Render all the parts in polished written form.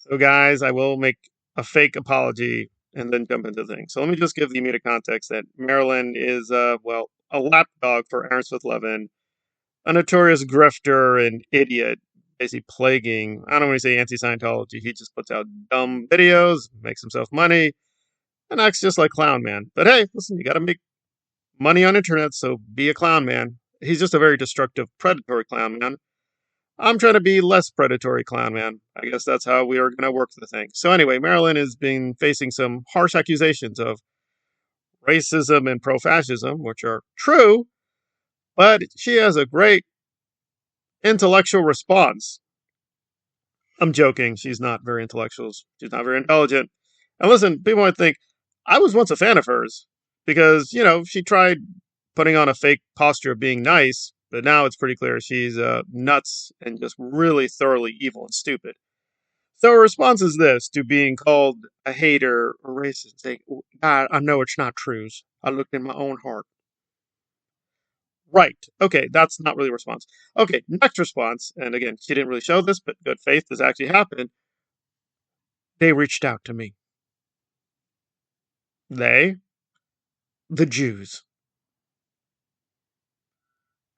So, guys, I will make a fake apology and then jump into things. So, let me just give the immediate context that Marilyn is, a lapdog for Aaron Smith Levin, a notorious grifter and idiot, basically plaguing, I don't want to say anti Scientology. He just puts out dumb videos, makes himself money, and acts just like Clown Man. But hey, listen, you got to make money on internet, so be a clown man. He's just a very destructive, predatory clown man. I'm trying to be less predatory clown man. I guess that's how we are going to work the thing. So anyway, Marilyn has been facing some harsh accusations of racism and pro-fascism, which are true, but she has a great intellectual response. I'm joking. She's not very intellectual. She's not very intelligent. And listen, people might think I was once a fan of hers because, she tried putting on a fake posture of being nice, but now it's pretty clear she's nuts and just really thoroughly evil and stupid. So her response is this to being called a hater or racist. Saying, God, I know it's not true. I looked in my own heart. Right. Okay, that's not really a response. Okay, next response, and again, she didn't really show this, but good faith, this actually happened. They reached out to me. They? The Jews.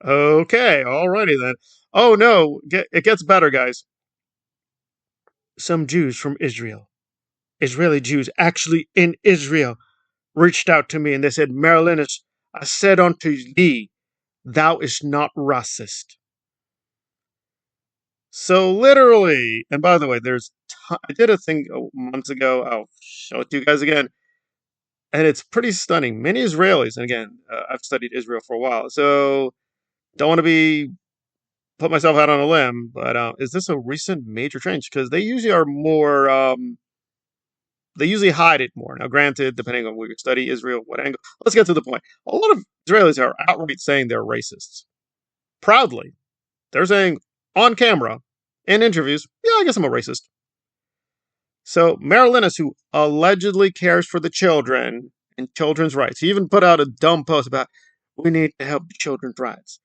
Okay, alrighty then. Oh no, it gets better, guys. Some Jews from Israel, Israeli Jews actually in Israel, reached out to me and they said, Marilynus, I said unto thee, thou is not racist. So literally, and by the way, I did a thing months ago. I'll show it to you guys again, and it's pretty stunning. Many Israelis, and again, I've studied Israel for a while, so don't want to put myself out on a limb, but is this a recent major change? Because they usually are more, they usually hide it more. Now, granted, depending on where you study Israel, what angle. Let's get to the point. A lot of Israelis are outright saying they're racists. Proudly. They're saying on camera, in interviews, yeah, I guess I'm a racist. So, Marilynus, who allegedly cares for the children and children's rights, he even put out a dumb post about we need to help children's rights.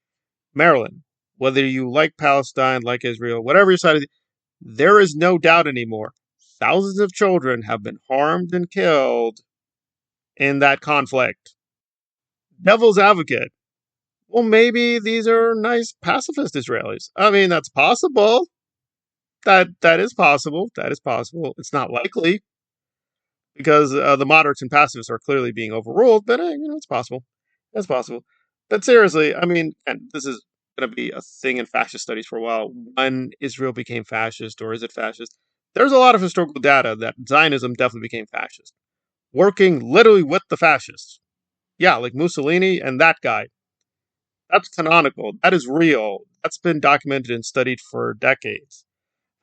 Marilyn, whether you like Palestine, like Israel, whatever you side, there is no doubt anymore. Thousands of children have been harmed and killed in that conflict. Devil's advocate. Well, maybe these are nice pacifist Israelis. I mean, that's possible. That is possible. That is possible. It's not likely because the moderates and pacifists are clearly being overruled. But it's possible. It's possible. But seriously, I mean, and this is going to be a thing in fascist studies for a while. When Israel became fascist, or is it fascist? There's a lot of historical data that Zionism definitely became fascist, working literally with the fascists. Yeah, like Mussolini and that guy. That's canonical. That is real. That's been documented and studied for decades.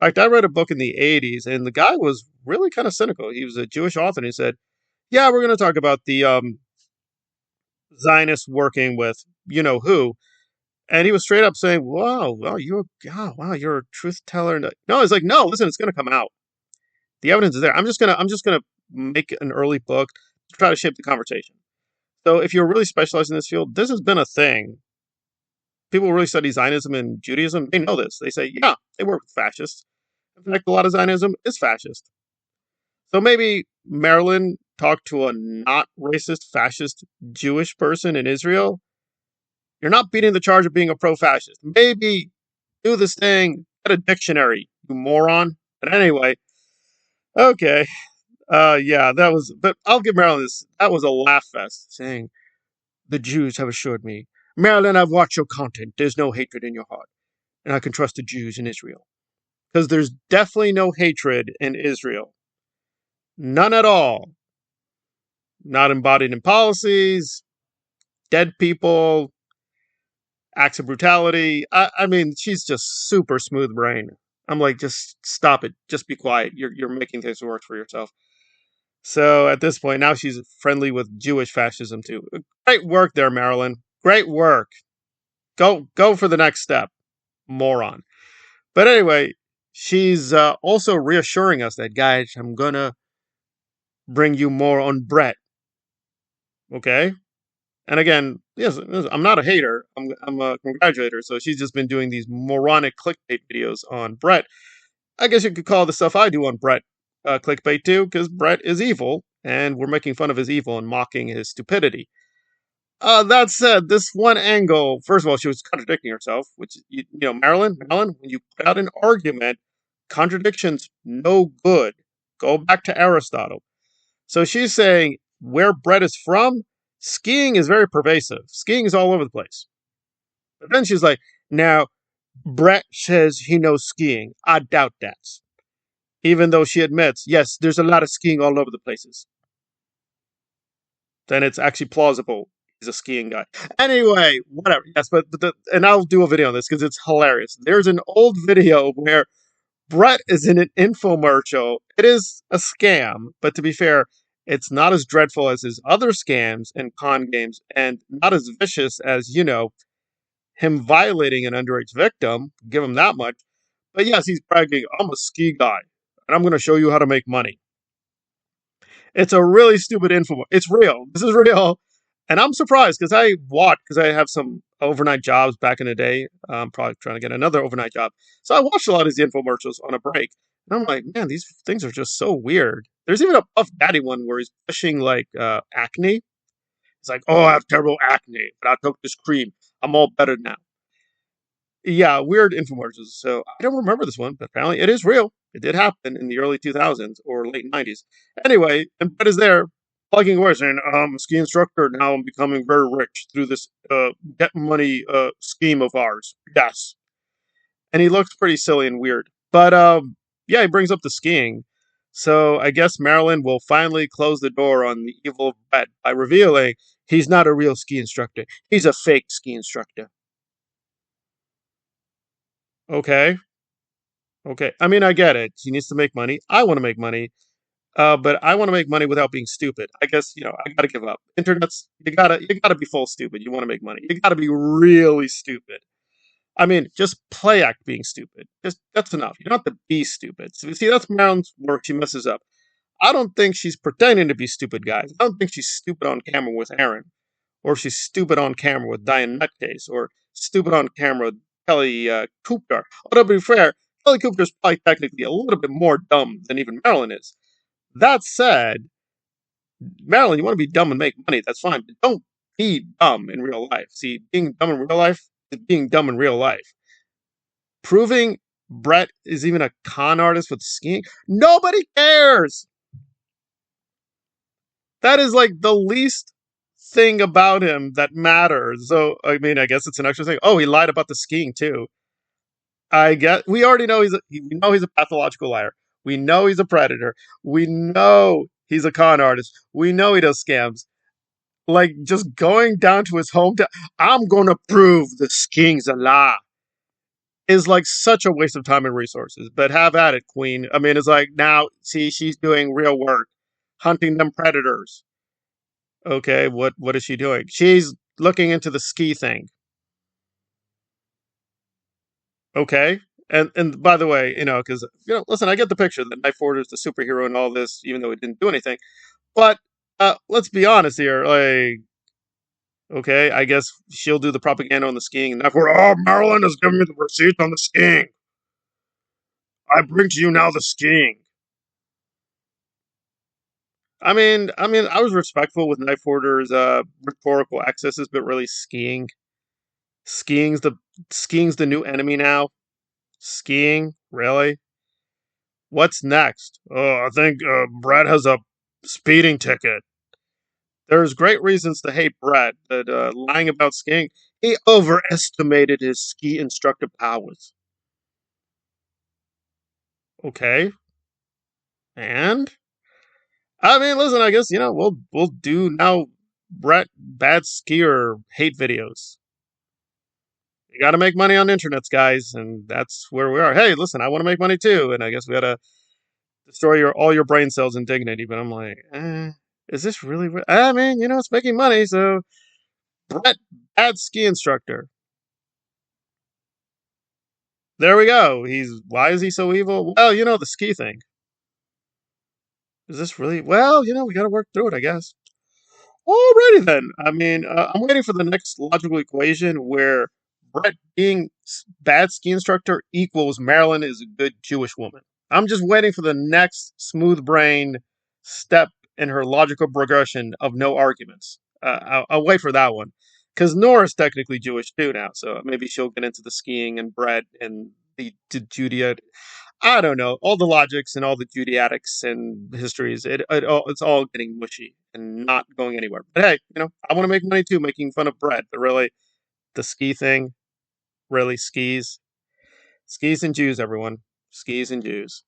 In fact, I read a book in the 80s, and the guy was really kind of cynical. He was a Jewish author, and he said, yeah, we're going to talk about the Zionists working with you know who. And he was straight up saying, wow, you're a truth teller. No, it's like, no, listen, it's going to come out. The evidence is there. I'm just gonna make an early book to try to shape the conversation. So if you're really specialized in this field, this has been a thing. People who really study Zionism and Judaism, they know this. They say, yeah, they work with fascists. In fact, a lot of Zionism is fascist. So maybe Marilyn talked to a not racist, fascist Jewish person in Israel. You're not beating the charge of being a pro-fascist. Maybe do this thing, get a dictionary, you moron. But anyway, okay. Yeah, that was, but I'll give Marilyn this. That was a laugh fest saying, the Jews have assured me, Marilyn, I've watched your content. There's no hatred in your heart. And I can trust the Jews in Israel. Because there's definitely no hatred in Israel. None at all. Not embodied in policies, dead people, acts of brutality. I mean, she's just super smooth brain. I'm like, just stop it. Just be quiet. You're making things worse for yourself. So at this point, now she's friendly with Jewish fascism too. Great work there, Marilyn. Great work. Go for the next step, moron. But anyway, she's also reassuring us that, guys, I'm gonna bring you more on Brett. Okay. And again, yes, I'm not a hater. I'm a congratulator. So she's just been doing these moronic clickbait videos on Brett. I guess you could call the stuff I do on Brett clickbait too, because Brett is evil, and we're making fun of his evil and mocking his stupidity. That said, this one angle, first of all, she was contradicting herself, which, Marilyn, when you put out an argument, contradiction's no good. Go back to Aristotle. So she's saying where Brett is from, skiing is very pervasive. Skiing is all over the place. But then she's like, now, Brett says he knows skiing. I doubt that. Even though she admits, yes, there's a lot of skiing all over the places. Then it's actually plausible he's a skiing guy. Anyway, whatever. Yes, and I'll do a video on this because it's hilarious. There's an old video where Brett is in an infomercial. It is a scam, but to be fair, it's not as dreadful as his other scams and con games, and not as vicious as, him violating an underage victim. Give him that much. But yes, he's bragging, I'm a ski guy, and I'm going to show you how to make money. It's a really stupid info. It's real. This is real. And I'm surprised because I have some overnight jobs back in the day. I'm probably trying to get another overnight job. So I watched a lot of these infomercials on a break. And I'm like, man, these things are just so weird. There's even a Puff Daddy one where he's pushing like acne. It's like, oh, I have terrible acne, but I took this cream. I'm all better now. Yeah, weird infomercials. So I don't remember this one, but apparently it is real. It did happen in the early 2000s or late 90s. Anyway, and Brett is there plugging away saying, I'm a ski instructor. Now I'm becoming very rich through this get money scheme of ours. Yes. And he looks pretty silly and weird. But yeah, he brings up the skiing. So I guess Marilyn will finally close the door on the evil of Brett by revealing he's not a real ski instructor. He's a fake ski instructor. Okay. Okay. I mean, I get it. He needs to make money. I want to make money. But I want to make money without being stupid. I guess, I gotta give up. Internet's you gotta be full stupid. You want to make money. You gotta be really stupid. I mean, just play act being stupid. Just that's enough. You don't have to be stupid. So see, that's Marilyn's work. She messes up. I don't think she's pretending to be stupid, guys. I don't think she's stupid on camera with Aaron, or she's stupid on camera with Diane Nutcase, or stupid on camera with Kelly Cooper. Although to be fair, Kelly Cooper's probably technically a little bit more dumb than even Marilyn is. That said, Marilyn, you want to be dumb and make money, that's fine, but don't be dumb in real life. See, being dumb in real life is being dumb in real life. Proving Brett is even a con artist with skiing, nobody cares. That is like the least thing about him that matters. So, I mean, I guess it's an extra thing. Oh, he lied about the skiing too. We already know he's a pathological liar. We know he's a predator. We know he's a con artist. We know he does scams. Like just going down to his hometown, I'm gonna prove the skiing's a lie, is like such a waste of time and resources. But have at it, Queen. I mean, it's like now, see, she's doing real work, hunting them predators. Okay, what is she doing? She's looking into the ski thing. Okay. And by the way, because listen, I get the picture that Knife Order's the superhero and all this, even though he didn't do anything. But let's be honest here. Like, okay, I guess she'll do the propaganda on the skiing, and Knife Order, oh, Marilyn has given me the receipt on the skiing. I bring to you now the skiing. I mean, I was respectful with Knife Order's rhetorical excesses, but really skiing's the skiing's the new enemy now. Skiing, really? What's next? Oh, I think Brett has a speeding ticket. There's great reasons to hate Brett, but lying about skiing, he overestimated his ski instructor powers. Okay, and I mean, listen, I guess we'll do now. Brett bad skier hate videos. You got to make money on internets, guys, and that's where we are. Hey, listen, I want to make money too, and I guess we got to destroy all your brain cells and dignity. But I'm like, is this really? I mean, it's making money. So Brett, bad ski instructor. There we go. Why is he so evil? Well, the ski thing. Is this really? Well, we got to work through it, I guess. Alrighty then. I mean, I'm waiting for the next logical equation where Brett being bad ski instructor equals Marilyn is a good Jewish woman. I'm just waiting for the next smooth brain step in her logical progression of no arguments. I'll wait for that one. Because Nora's technically Jewish too now, so maybe she'll get into the skiing and bread and the Judea. I don't know. All the logics and all the Judaitics and histories, it's all getting mushy and not going anywhere. But hey, I want to make money too, making fun of bread. But really, the ski thing, really skis and Jews, everyone, skis and Jews.